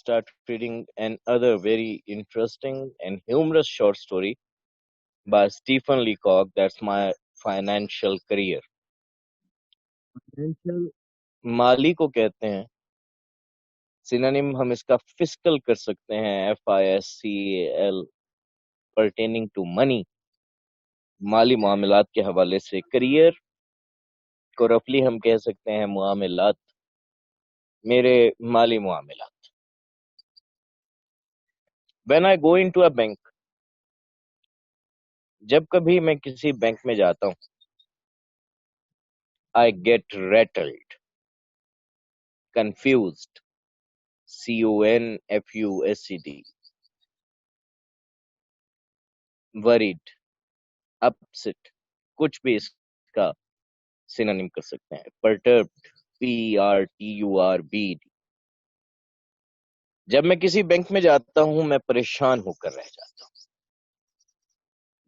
start reading another very interesting and humorous short story by Stephen Leacock. That's my financial career. Financial माली को कहते हैं, synonym हम इसका फिस्कल कर सकते हैं, FISCAL, pertaining to money, माली मामलात के हवाले से। करियर को रफली हम कह सकते हैं मामलात, मेरे माली मामलात। When I go into a bank, जब कभी मैं किसी बैंक में जाता हूँ, I get rattled, confused, CONFUSED, worried, upset, कुछ भी इसका सिनोनिम कर सकते हैं। perturbed, PERTURBED। जब मैं किसी बैंक में जाता हूं, मैं परेशान होकर रह जाता हूं।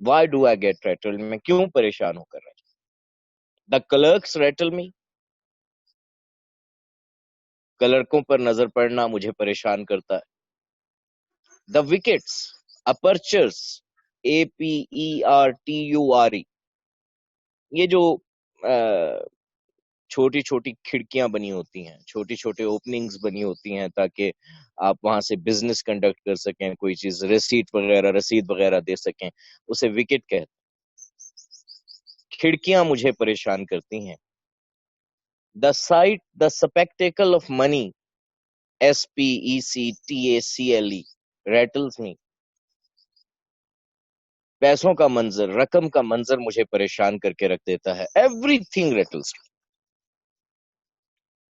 Why do I get rattled? मैं क्यों परेशान होकर रह जाता हूं? The clerks rattle me. क्लर्कों पर नजर पड़ना मुझे परेशान करता है। The wickets, apertures, APERTURE, ये जो छोटी छोटी खिड़कियां बनी होती हैं, छोटी छोटे ओपनिंग्स बनी होती हैं, ताकि आप वहां से बिजनेस कंडक्ट कर सकें, कोई चीज रसीद वगैरह दे सकें, उसे विकेट कहते हैं। खिड़कियां मुझे परेशान करती हैं। The spectacle of money, SPECTACLE, rattles me. पैसों का मंजर, रकम का मंजर मुझे परेशान करके रख देता है। Everything rattles me.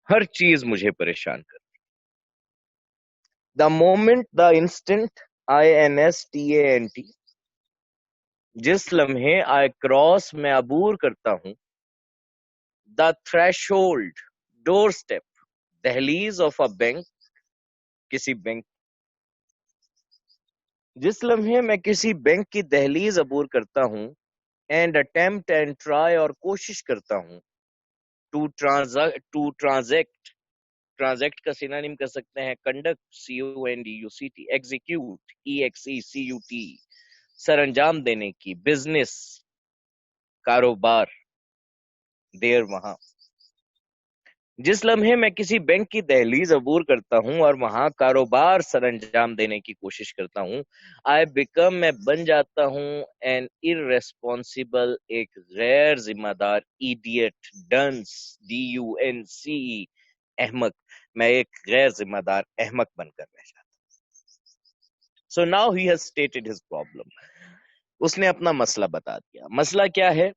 हर चीज मुझे परेशान कर। The moment, the instant, INSTANT, जिस लम्हे, I क्रॉस, मैं अबूर करता हूं। द थ्रेशोल्ड, डोर स्टेप, दहलीज ऑफ अ बैंक, किसी बैंक, जिस लम्हे मैं किसी बैंक की दहलीज अबूर करता हूं। एंड अटेम्प्ट एंड ट्राई, और कोशिश करता हूं। टू ट्रांजैक्ट, ट्रांजैक्ट का सिनोनिम कर सकते हैं कंडक्ट, CONDUCT, एग्जीक्यूट, EXECUT, सरअंजाम देने की, बिजनेस, कारोबार, देर, वहां। जिस लम्हे मैं किसी बैंक की दहलीज अबूर करता हूं और वहां कारोबार सरअंजाम देने की कोशिश करता हूं, आई बिकम, मैं बन जाता हूं, एन इररेस्पॉन्सिबल, एक गैर जिम्मेदार, इडियट, डंस, DUNCE, अहमक, मैं एक गैर जिम्मेदार अहमक बनकर रह जाता हूं। So now he has stated his problem. उसने अपना मसला बता दिया। मसला क्या है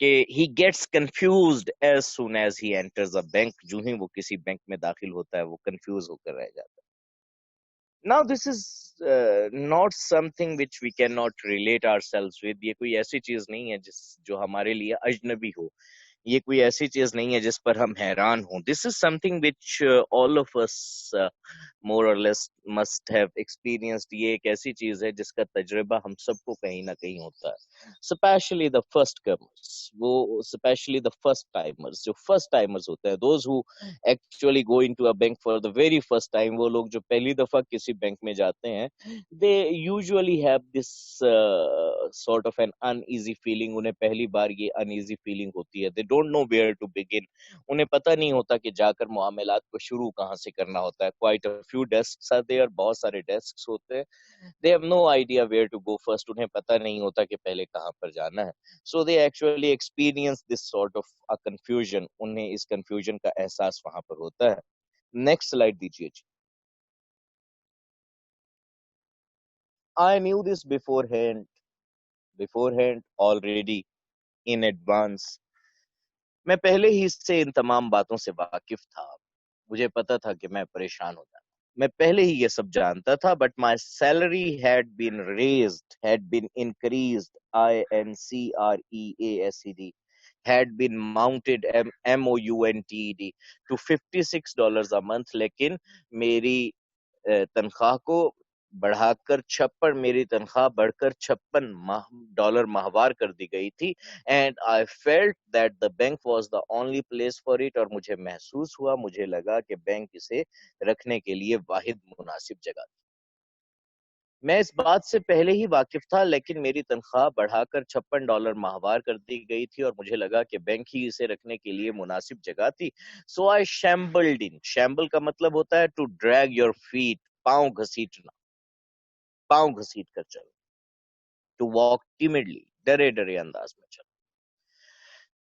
कि he gets confused as soon as he enters a bank, जो ही वो किसी बैंक में दाखिल होता है, वो कंफ्यूज होकर रह जाता है। Now this is not something which we cannot relate ourselves with. ये कोई ऐसी चीज नहीं है जो हमारे लिए अजनबी हो। ये कोई ऐसी चीज नहीं है जिस पर हम हैरान हों। This is something which all of us more or less must have experienced. ये एक ऐसी चीज है जिसका तजुर्बा हम सबको कहीं ना कहीं होता है। स्पेशली द फर्स्ट कमर्स, वो स्पेशली द फर्स्ट टाइमर्स, जो फर्स्ट टाइमर्स होते हैं, those who actually go into a bank for the very first time, वो लोग जो पहली दफा किसी बैंक में जाते हैं, they usually have this sort of an uneasy feeling. उन्हें पहली बार ये अनईजी फीलिंग होती है। They don't know where to begin. उन्हें पता नहीं होता कि जाकर मामलात को शुरू कहाँ से करना होता है। Quite a few desks are there, बहुत सारे डेस्क्स होते हैं। They have no idea where to go first. उन्हें पता नहीं होता कि पहले कहाँ पर जाना है। So they actually experience this sort of a confusion. उन्हें इस कंफ्यूजन का एहसास वहां पर होता है। नेक्स्ट स्लाइड दीजिए जी। I knew this beforehand already, in advance. मैं पहले ही इससे इन तमाम बातों से वाकिफ था। मुझे पता था कि मैं परेशान होता, मैं पहले ही ये सब जानता था। But my salary had been raised, had been increased, INCREASED, had been mounted, MOUNTED, to $56 a month। लेकिन मेरी तनख्वाह को बढ़ाकर 56, मेरी तनख्वाह बढ़कर $56 माहवार कर दी गई थी। And I felt that the bank was the only place for it, और मुझे महसूस हुआ, मुझे लगा कि बैंक इसे रखने के लिए वाहिद मुनासिब जगह। मैं इस बात से पहले ही वाकिफ था, लेकिन मेरी तनख्वाह बढ़ाकर $56 माहवार कर दी गई थी, और मुझे लगा कि बैंक ही इसे रखने के लिए मुनासिब जगह थी। सो आई शैम्बल्ड इन। शैम्बल का मतलब होता है टू ड्रैग योर फीट, पांव घसीटना, पांव घसीट कर चलो। टू वॉक टिमिडली, डरे डरे अंदाज में चलो।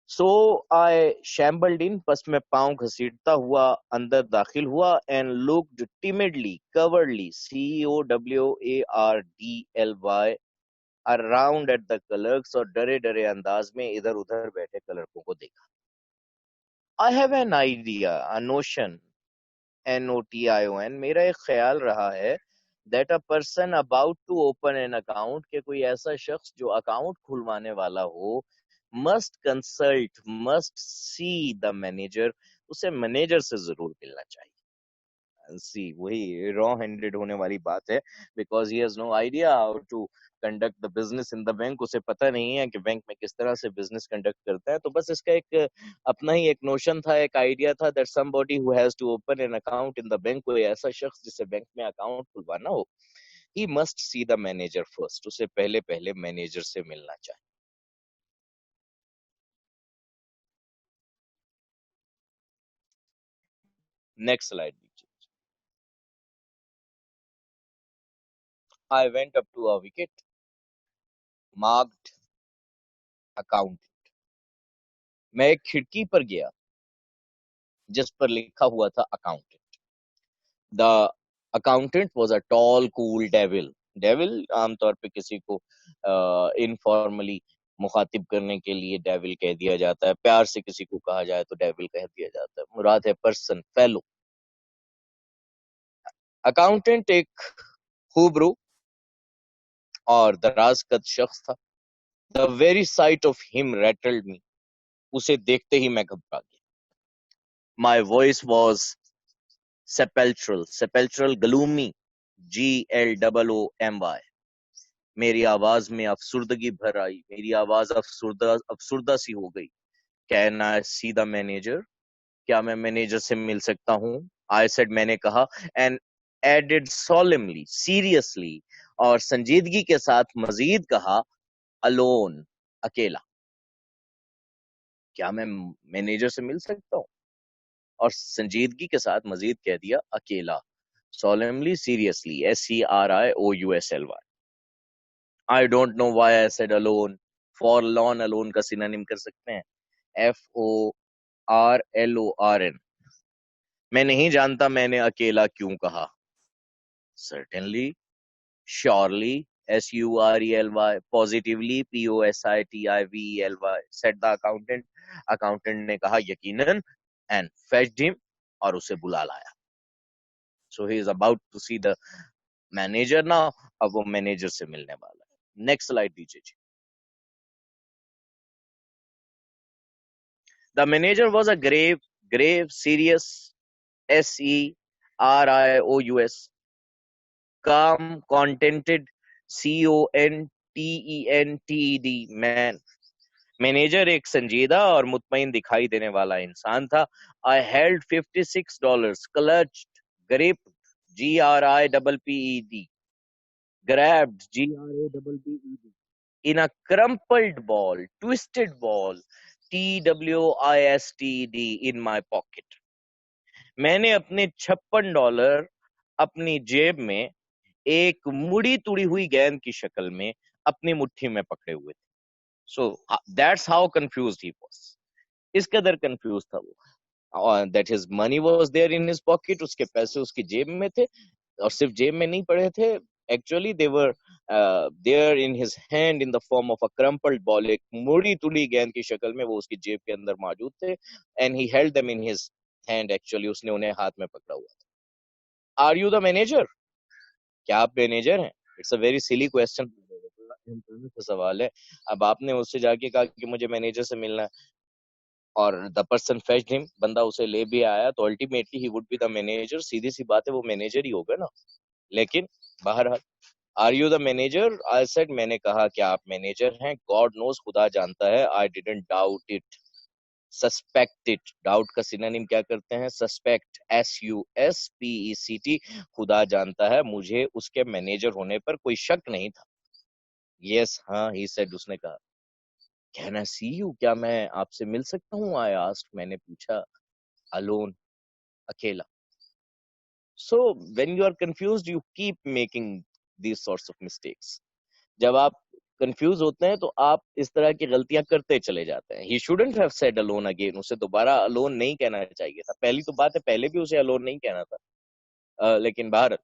सो आई शैम्बल्ड इन, बस मैं पांव घसीटता हुआ अंदर दाखिल हुआ। And looked timidly, cowardly, COWARDLY, around at the clerks, और डरे डरे अंदाज में इधर उधर बैठे क्लर्कों को देखा। I have an idea, a notion, NOTION, मेरा एक ख्याल रहा है, that a person about to open an account, के कोई ऐसा शख्स जो अकाउंट खुलवाने वाला हो, must consult, must see the manager, उसे मैनेजर से जरूर मिलना चाहिए। सी, वही रॉ हैंडेड होने वाली बात है, because he has no idea how to conduct the business in the bank. उसे पता नहीं है कि बैंक में किस तरह से बिजनेस कंडक्ट करता है। तो बस इसका एक अपना ही एक नोशन था, एक आइडिया था, that somebody who has to open an account in the bank, कोई ऐसा शख्स जिसे बैंक में अकाउंट खुलवाना हो, he must see the manager first, उसे पहले पहले मैनेजर से मिलना चाहिए। नेक्स्ट स्लाइड दीजिए। I went up to a wicket marked account. मैं एक खिड़की पर गया जिस पर लिखा हुआ था accountant. The accountant was a tall cool devil. Devil आमतौर पे किसी को इनफॉर्मली मुखातिब करने के लिए डेविल कह दिया जाता है, प्यार से किसी को कहा जाए तो डेविल कह दिया जाता है, मुराद है पर्सन, फेलो। अकाउंटेंट एक खूबरू और दराज कद शख्स था। The very sight of him rattled me, उसे देखते ही मैं घबरा गया। My voice was sepulchral, sepulchral gloomy, GLOOMY, मेरी आवाज में अफसुर्दगी भर आई, मेरी आवाज अफसुर्दा सी हो गई। Can I C the manager, क्या मैं मैनेजर से मिल सकता हूँ? आई सेड, मैंने कहा, एंड एडेड सोलेमली, सीरियसली, और संजीदगी के साथ मजीद कहा, अलोन, अकेला। क्या मैं मैनेजर से मिल सकता हूँ? और संजीदगी के साथ मजीद कह दिया, अकेला। Solemnly, seriously, SERIOUSLY। I don't know why I said alone. Forlorn, alone का सिनोनिम कर सकते हैं, FORLORN। मैं नहीं जानता मैंने अकेला क्यों कहा। Certainly, surely, SURELY, positively, POSITIVELY, said the accountant. Accountant ने कहा, यकीनन, एंड फेच्ड हिम, और उसे बुला लाया। So he is about to see the manager now, अब वो मैनेजर से मिलने वाला है। नेक्स्ट स्लाइड दीजिए जी। The manager was a grave, serious, SERIOUS, calm, contented, CONTENTED man। Manager एक संजीदा और मुतमईन दिखाई देने वाला इंसान था। I held $56, clutched, gripped, GRIPPED, grabbed, GRAPPED, in a crumpled ball, twisted ball, TWISTED, in my pocket। मैंने अपने $56 अपनी जेब में एक मुड़ी तुड़ी हुई गेंद की शक्ल में अपनी मुट्ठी में पकड़े हुए थे। So that's how confused he was. इस कदर कंफ्यूज था वो, that his money was there in his pocket, उसके पैसे उसकी जेब में थे, और सिर्फ जेब में नहीं पड़े थे, actually they were there in his hand in the form of a crumpled ball. एक मुड़ी तुड़ी गेंद की शक्ल में वो उसकी जेब के अंदर मौजूद थे, and he held them in his hand, actually उसने उन्हें हाथ में पकड़ा हुआ था। आर यू द मैनेजर, क्या आप मैनेजर हैं? It's a very silly question, सवाल है। अब आपने उससे जाके कहा कि मुझे मैनेजर से मिलना है, और द पर्सन फेच्ड हिम, बंदा उसे ले भी आया, तो ultimately he would be the manager. सीधी सी बात है, वो मैनेजर ही होगा ना। लेकिन बहरहाल, are you the manager? I said, मैंने कहा क्या आप मैनेजर हैं? गॉड नोज, खुदा जानता है। I didn't doubt it, suspect it. Doubt का सिनोनिम क्या करते हैं? Suspect, SUSPECT। खुदा जानता है, मुझे उसके मैनेजर होने पर कोई शक नहीं था। यस, हाँ, ही सेड, उसने कहा। Can I see you? क्या मैं आपसे मिल सकता हूँ? आई आस्क्ड, मैंने पूछा। अलोन, अकेला। So when you are confused you keep making these sorts of mistakes. जब आप कंफ्यूज होते हैं तो आप इस तरह की गलतियां करते चले जाते हैं। He shouldn't have said alone again, उसे दोबारा अलोन नहीं कहना चाहिए था। पहली तो बात है, पहले भी उसे अलोन नहीं कहना था। लेकिन बाहर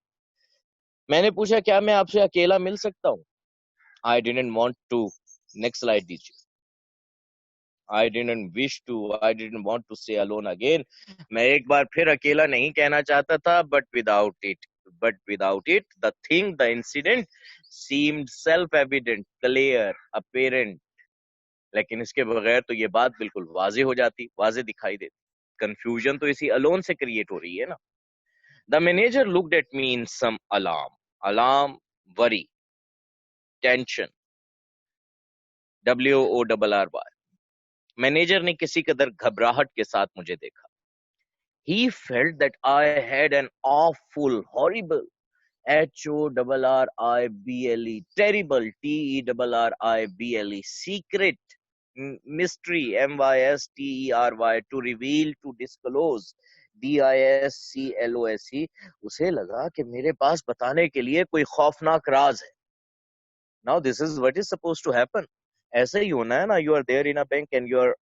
मैंने पूछा, क्या मैं आपसे अकेला मिल सकता हूँ? I didn't want to, next slide दीजिए। I didn't wish to, I didn't want to say alone again. मैं एक बार फिर अकेला नहीं कहना चाहता था, but without it the thing, the incident seemed self evident, clear, apparent. लेकिन इसके बगैर तो ये बात बिल्कुल वाजे हो जाती, वाजे दिखाई देती। कंफ्यूजन तो इसी अलोन से क्रिएट हो रही है ना। The manager looked at me in some alarm, alarm, worry, tension, WORRY। मैनेजर ने किसी कदर घबराहट के साथ मुझे देखा। He felt that I had an awful, horrible, HORRIBLE, terrible, TERRIBLE, secret, mystery, MYSTERY, to reveal, to disclose, DISCLOSE। उसे लगा कि मेरे पास बताने के लिए कोई खौफनाक राज है। Now this is what is supposed to happen. ऐसे ही होना है ना। You are there in a bank and you are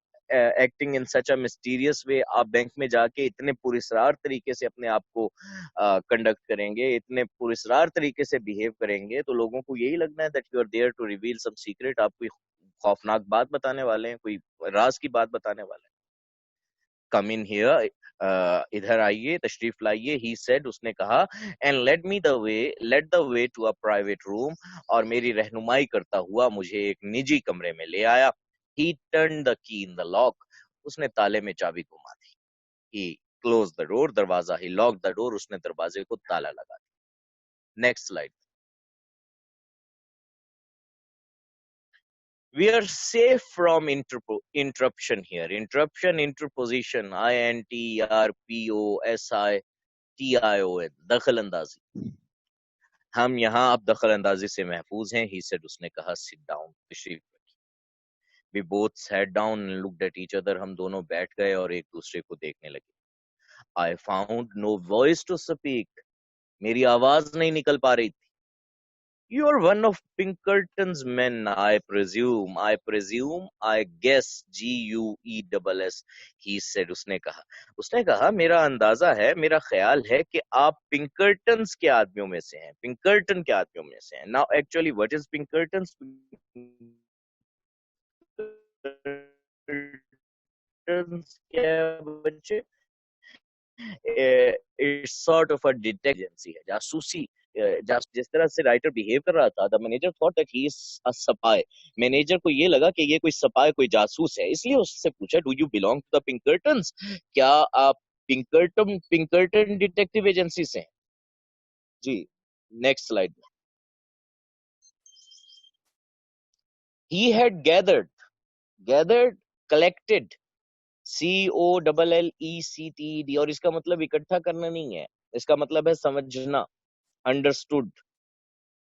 acting in such a mysterious way। आप बैंक में जाके इतने पुरस्रार तरीके से अपने आप को कंडक्ट करेंगे, इतने पुरस्रार तरीके से बिहेव करेंगे, तो लोगों को यही लगना है that you are there to reveal some secret। आप कोई खौफनाक बात बताने वाले हैं, कोई राज की बात बताने वाले हैं। कम इन हियर, इधर आइए, तशरीफ लाइए, ही सेड, उसने कहा। And led the way to a private room, और मेरी रहनुमाई करता हुआ मुझे एक निजी कमरे में ले आया। ही turn the key in the lock, उसने ताले में चाबी घुमा दी। ही क्लोज द डोर, दरवाजा, ही लॉक द डोर, उसने दरवाजे को ताला लगा दिया। Next slide. We are safe from interruption here. Interruption, interposition, INTERPOSITION, दखल अंदाजी। हम यहाँ अब दखल अंदाजी से महफूज हैं। ही सेड, उसने कहा। सिट डाउन, तशरीफ रखिए। We both sat down and looked at each other, हम दोनों बैठ गए और एक दूसरे को देखने लगे। I found no voice to speak, मेरी आवाज नहीं निकल पा रही थी। You are one of Pinkerton's men, I presume, I guess, GUESS, he said, उसने कहा, मेरा अंदाजा है, मेरा ख्याल है कि आप पिंकर्टन्स के आदमियों में से हैं, पिंकर्टन के आदमियों में से हैं। Now, actually, what is Pinkertons? Pinkertons क्या है, बच्चे? It's sort of a detective agency है, जासूसी। जिस तरह से राइटर बिहेव कर रहा था, the manager thought that he is a spy. Manager को ये लगा कि ये कोई स्पाई, कोई जासूस है, इसलिए उससे पूछा, do you belong to the Pinkertons? क्या आप पिंकर्टन डिटेक्टिव एजेंसी से हैं? जी, next slide. He had gathered, collected, COLLECTED, और इसका मतलब इकट्ठा करना नहीं है, इसका मतलब है समझना, understood.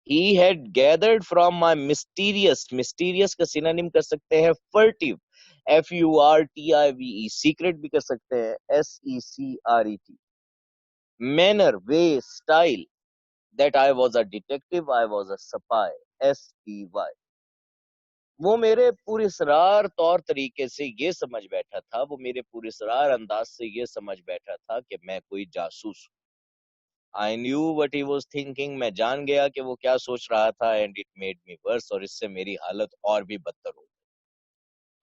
He had gathered from my mysterious का सिनोनिम कर सकते हैं furtive, FURTIVE, secret भी कर सकते हैं, SECRET, manner, way, style, that I was a detective, I was a spy, SPY। वो मेरे पुरस्रार तौर तरीके से ये समझ बैठा था, वो मेरे पुरस्रार अंदाज से ये समझ बैठा था कि मैं कोई जासूस हूँ। I knew what he was thinking, मैं जान गया कि वो क्या सोच रहा था, and it made me worse, और इससे मेरी हालत और भी बदतर हो गई।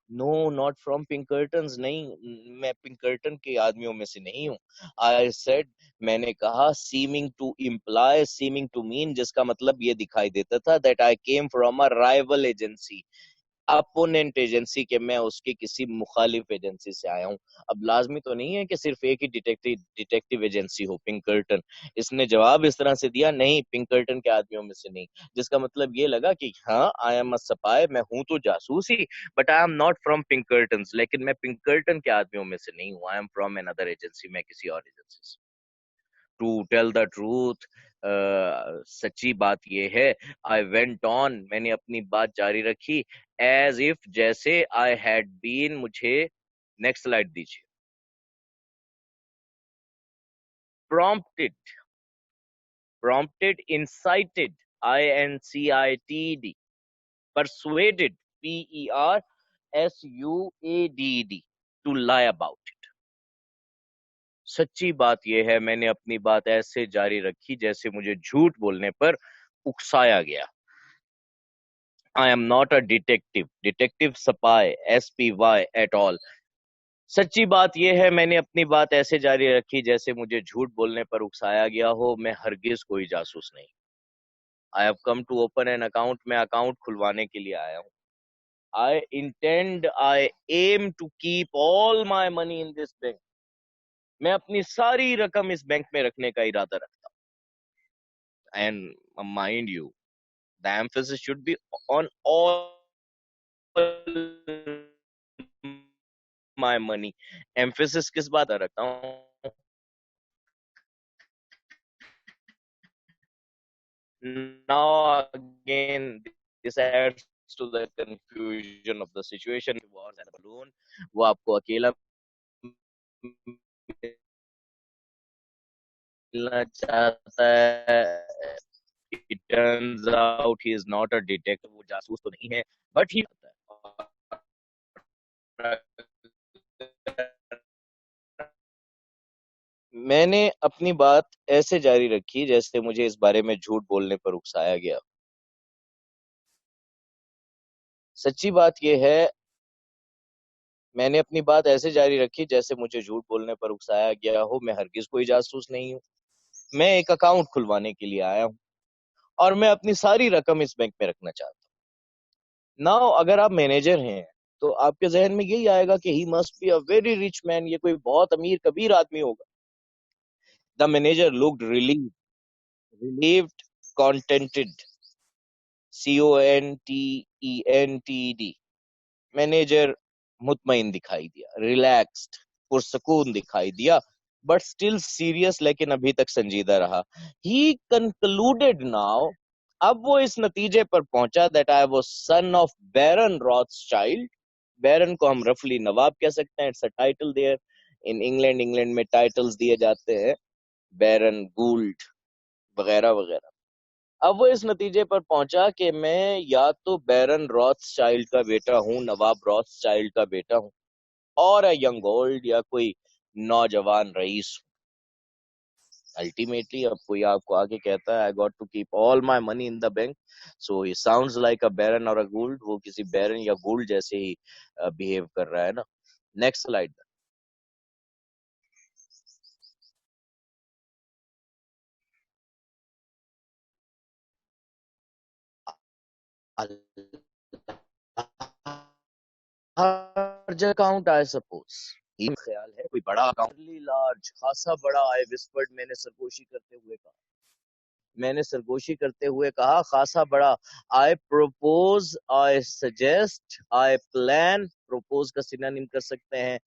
No, not from Pinkertons, नहीं, मैं पिंकर्टन के आदमियों में से नहीं हूँ। I said, मैंने कहा, seeming to imply, seeming to mean, जिसका मतलब ये दिखाई देता था that I came from a rival agency, opponent agency के, मैं उसकी किसी मुखालिफ एजेंसी से आया हूँ। अब लाजमी तो नहीं है कि सिर्फ एक ही डिटेक्टिव एजेंसी हो, पिंकर्टन। इसने जवाब इस तरह से दिया, नहीं पिंकर्टन के आदमियों में से नहीं, जिसका मतलब ये लगा कि हाँ आई एम अ स्पाई, मैं हूं तो जासूस ही, but I am not from Pinkerton, लेकिन मैं पिंकर्टन के आदमियों में से नहीं हूँ, I am from another agency, मैं किसी और एजेंसी से। टू टेल द ट्रूथ, सच्ची बात ये है, आई वेंट ऑन, मैंने अपनी बात जारी रखी, एज इफ, जैसे आई हैड बीन, मुझे नेक्स्ट स्लाइड दीजिए। Prompted, prompted, incited, INCITED, persuaded, PERSUADED, to lie about it. सच्ची बात यह है, मैंने अपनी बात ऐसे जारी रखी जैसे मुझे झूठ बोलने पर उकसाया गया। आई am not a detective, detective सपाई, SPY एट ऑल। सच्ची बात यह है, मैंने अपनी बात ऐसे जारी रखी जैसे मुझे झूठ बोलने पर उकसाया गया हो, मैं हरगिज कोई जासूस नहीं। I have come to open an account, मैं अकाउंट खुलवाने के लिए आया हूँ। I intend, I am to keep all my money in this bank, मैं अपनी सारी रकम इस बैंक में रखने का इरादा रखता हूँ। And mind you, the emphasis should be on all my money. Emphasis किस बात पर रखता हूँ? Now again, this adds to the confusion of the situation. Wars and balloon, वो आपको अकेला मिलना चाहता है। It turns out he is not a detective, वो जासूस तो नहीं है, but he मैंने अपनी बात ऐसे जारी रखी जैसे मुझे इस बारे में झूठ बोलने पर उकसाया गया। सच्ची बात यह है, मैंने अपनी बात ऐसे जारी रखी जैसे मुझे झूठ बोलने पर उकसाया गया हो, मैं हरगिज कोई जासूस नहीं हूँ। मैं एक अकाउंट खुलवाने के लिए आया हूँ और मैं अपनी सारी रकम इस बैंक में रखना चाहता हूँ। नाउ अगर आप मैनेजर हैं तो आपके जहन में यही आएगा कि he must be a very rich man, ये कोई बहुत अमीर कबीर आदमी होगा। The manager looked relieved, contented, CONTENTED। Manager मुतमईन दिखाई दिया, रिलैक्स्ड, पुरसकून दिखाई दिया, बट स्टिल सीरियस, लेकिन अभी तक संजीदा रहा। ही कंक्लूडेड नाउ, अब वो इस नतीजे पर पहुंचा, that I was son of Baron Rothschild. Baron को हम रफली नवाब कह सकते हैं, it's a title there in England. England में टाइटल्स दिए जाते हैं, बैरन, गूल्ड वगैरह वगैरह। अब वो इस नतीजे पर पहुंचा कि मैं या तो बैरन रॉथस्चाइल्ड का बेटा हूँ, नवाब रॉथस्चाइल्ड का बेटा हूँ, और यंग ओल्ड, या कोई नौजवान रईस। अल्टीमेटली अब कोई आपको आके कहता है I got to keep all my money in the bank, so he sounds like a baron or a gold, वो किसी बैरन या गोल्ड जैसे ही बिहेव कर रहा है ना। Next slide. Large account I suppose, ख्याल है कोई बड़ा अकाउंट, लार्ज, खासा बड़ा, आई विस्पर्ड, मैंने सरगोशी करते हुए कहा, खासा बड़ा। I propose, I suggest, I plan, propose का सिनोनिम कर सकते हैं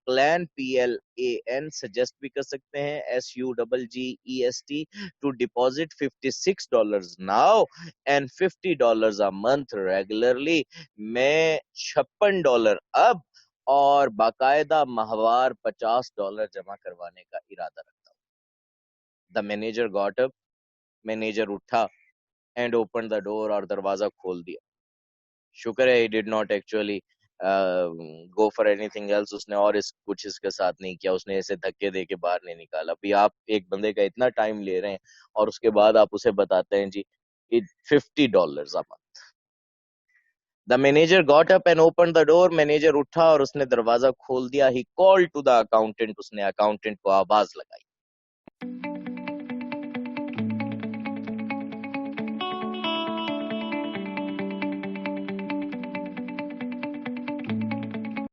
प्लान, PLAN, सजेस्ट भी कर सकते हैं SUGGEST, to deposit $56 now and $50 a month regularly. मैं $56 अब और बाकायदा माहवार $50 जमा करवाने का इरादा रखता हूँ। The manager got up, manager उठा, एंड ओपन द डोर, और दरवाजा खोल दिया। शुक्र है he did not actually go for anything else, उसने और इस कुछ इसके साथ नहीं किया, उसने ऐसे धक्के दे के बाहर नहीं निकाला। अभी आप एक बंदे का इतना टाइम ले रहे हैं और उसके बाद आप उसे बताते हैं जी $50 a month. The manager got up and open the door, manager उठा और उसने दरवाजा खोल दिया। He called to the accountant, उसने अकाउंटेंट को आवाज लगाई।